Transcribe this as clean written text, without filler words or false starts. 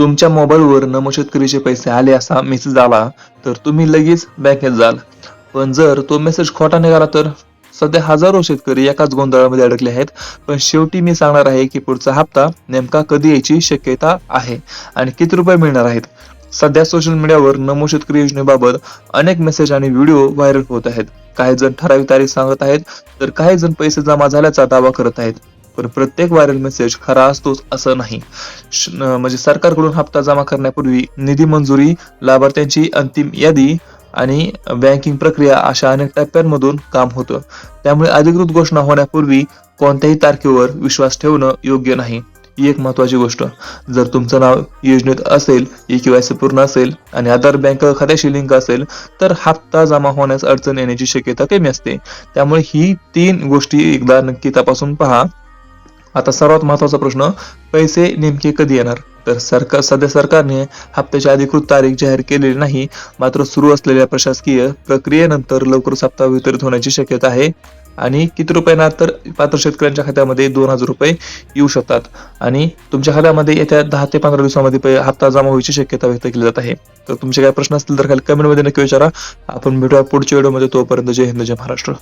तुमच्या मोबाईलवर नमो शेतकरीचे पैसे आले असा मेसेज आला तर तुम्ही लगेच बँकेत जाल. पण जर तो मेसेज खोटा निघाला तर? सध्या हजारो शेतकरी एकाच गोंधळामध्ये अडकले आहेत. पण शेवटी मी सांगणार आहे की पुढचा हप्ता नेमका कधी यायची शक्यता आहे आणि किती रुपये मिळणार आहेत. सध्या सोशल मीडियावर नमो शेतकरी योजनेबाबत अनेक मेसेज आणि व्हिडिओ व्हायरल होत आहेत. काही जण ठराविक तारीख सांगत आहेत तर काही जण पैसे जमा झाल्याचा दावा करत आहेत. पण प्रत्येक व्हायरल मेसेज खरा असतोच असं नाही. म्हणजे सरकारकडून हप्ता जमा करण्यापूर्वी निधी मंजुरी, लाभार्थ्यांची अंतिम यादी आणि बँकिंग प्रक्रिया अशा अनेक टप्प्यांमधून काम होतं. त्यामुळे अधिकृत घोषणा होण्यापूर्वी कोणत्याही तारखेवर विश्वास ठेवणं योग्य नाही. ही एक महत्त्वाची गोष्ट. जर तुमचं नाव योजनेत असेल, KYC पूर्ण असेल आणि आधार बँक खात्याशी लिंक असेल तर हप्ता जमा होण्यास अडचण येण्याची शक्यता कमी असते. त्यामुळे ही 3 गोष्टी एकदा नक्की तपासून पहा. आता सर्वात महत्त्वाचा प्रश्न, पैसे नेमके कधी येणार? तर सध्या सरकारने हप्त्याची अधिकृत तारीख जाहीर केलेली नाही. मात्र सुरू असलेल्या प्रशासकीय प्रक्रियेनंतर लवकरच हप्ता वितरित होण्याची शक्यता आहे. आणि किती रुपये येणार? तर पात्र शेतकऱ्यांच्या खात्यामध्ये 2,000 रुपये येऊ शकतात आणि तुमच्या खात्यामध्ये येत्या 10 ते 15 दिवसामध्ये हप्ता जमा होण्याची शक्यता व्यक्त केली जात आहे. तर तुमचे काही प्रश्न असतील तर खाली कमेंटमध्ये नक्की विचारा. आपण भेटूया पुढच्या व्हिडिओमध्ये. तोपर्यंत जय हिंद, जय महाराष्ट्र.